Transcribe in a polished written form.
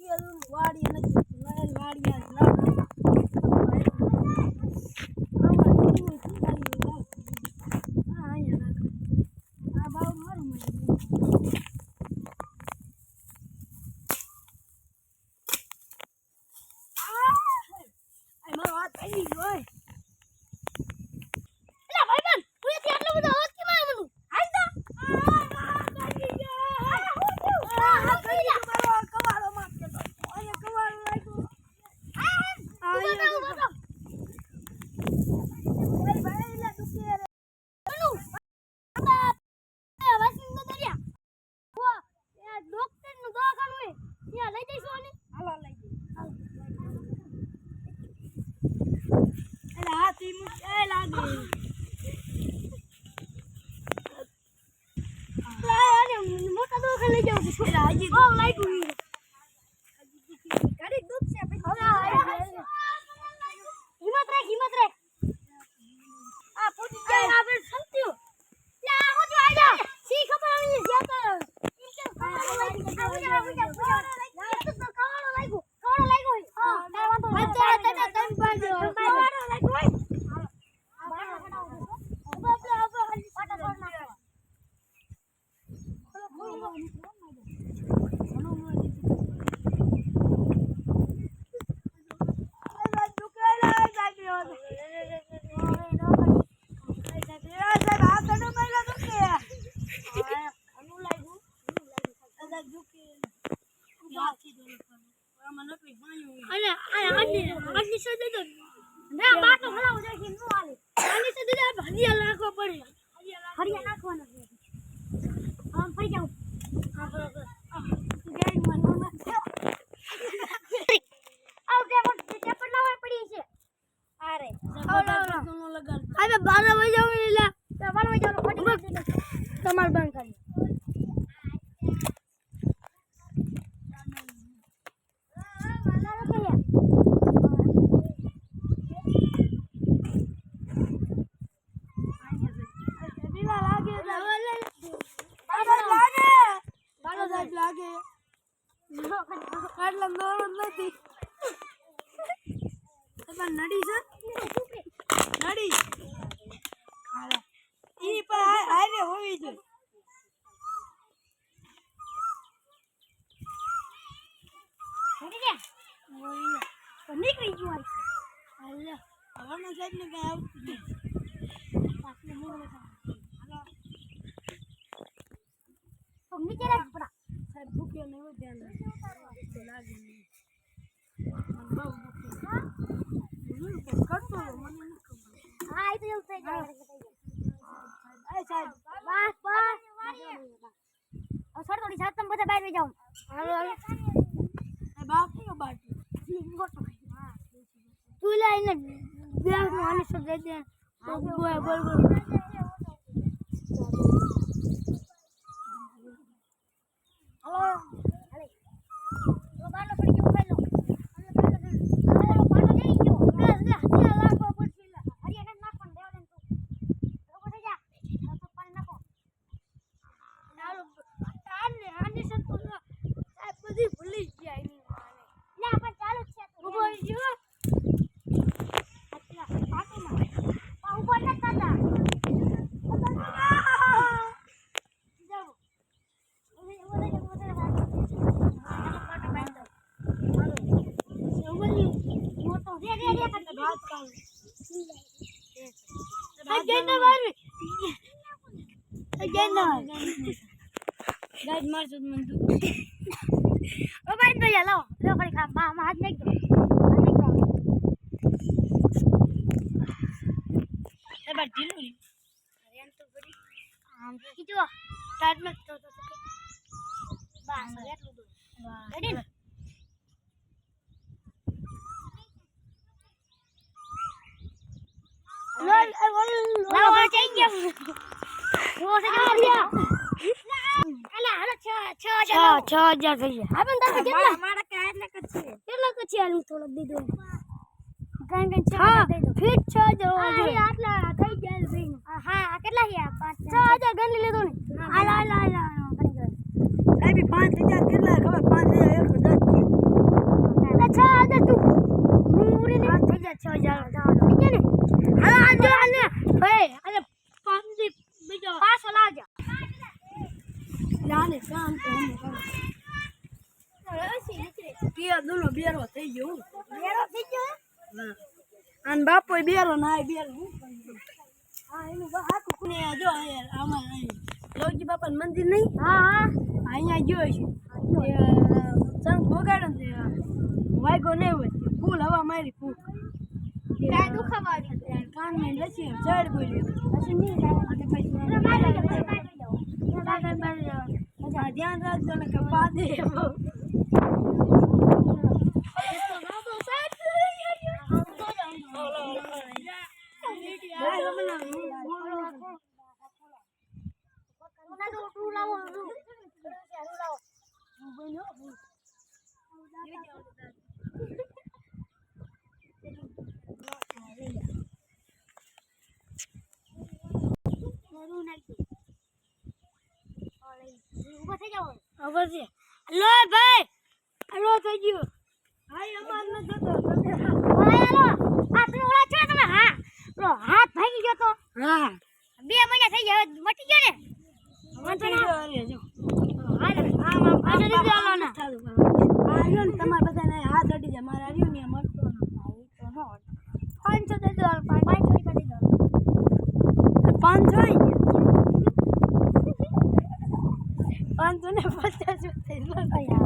વાડી અને વાડી મોટા દોખા લઈ જાવ હજી બહુ લાગ્યું ઘડી દુખ છે હિંમત રાખ આ પૂછી જાય આપણે સંત્યું લા હો જો આજા સી ખબર આવી જ્યાં તો કવાળો લાગ્યો હા વાંધો નહીં તમ પાડજો કવાળો લાગ્યો નીકળી ગયું હાલો હવાનો સાઈડ ને કઈ આવતું નહીં પાછળ મોડે હાલો તો નીચે રાખ પડા સાહેબ ભૂખ્યો ને એવું ધ્યાન રાખો લાગે નહીં બહુ ભૂખ્યો કરતો મને નથી ખબર હા એ તો એવું થઈ જાય એ સાહેબ બસ સર થોડી સાત તમે બધા બહાર જાઓ હાલો હાલો એ બાપ કયો બાટી તું લાઈને બેગ નું આને સબ દે દે બોલ બોલ હાલો હાલે તો બાનો પડી ગયો ખાઈ લો હાલો બાનો જઈ ગયો લે હરિયા લાખો પડશે હરિયા ને નાખો દેવ ને તું રોકો થઈ જા તો પાણી નાખો હાલો આને સબ તો સાહેબ બધી ભૂલી ગયા એની લે પણ ચાલુ જ છે તું બોલ જો गाइस मार सुद मन तू ओ भाई तो चलो लो खड़ी खा मां हाथ देख दो ए बा ढीलो नी हरियाण तो बड़ी आम कीजो स्टार्ट मत तो बस એટલું દો રેડી લો લો જઈ ગયો વો સે ગયા અલા હાલો 6000 થઈ ગયા આપણ તારે કેટલા મારા કે કેટલા કચ્છી આલું થોડો દીધો કાઈ કાઈ 6 દે દો ફિટ 6000 આટલા થઈ ગયા ભાઈ હા કેટલા છે 6000 ગણી લીધો ને હાલ ગણી ગયો સાહેબ 5000 કેટલા ખબર 5000 110 જવા દે તું હું ઉડી ને થઈ જાય 6000 થઈ ગયા ને હાલ આજો આલે ભાઈ અરે પાંચી બીજો પાછો લાવજો લાને કામ તો હું કે દોનો બેરો થઈ ગયો હા આન બાપો બેરો ના બેરો હું હા એનું હાકું કોને જો આમાં લોજી બાપાનું મંદિર નહીં હા હા અહીંયા જોયો છે સંગ ભોગાડો ને વાયગો નહીં હોય ફૂલ હવા મારી ફૂલ કાય દુખાવા આવ્યા કાન મેં લસી ચડ બોલ્યો પછી નહીં જાય પછી ધ્યાન રાખજો ને કે પાદે લો ભાઈ હલો થઈ ગયો ભાઈ અમાર ન જતો ભાઈ હલો આ તમે ઓલા છો તમે હા લો હાથ ભાગી ગયો તો હા 2 મહિના થઈ ગયા મટી ગયો ને મટી ગયો અરે જો હાલ આમ આને દીધો આલો ના આયો ને તમાર બધાને હાથ અડી જાય મારે આવ્યો ને મળતો ન ભાઈ તો નો 500 દે દો 500 કાઢી દો 500 550 થઈ ગયો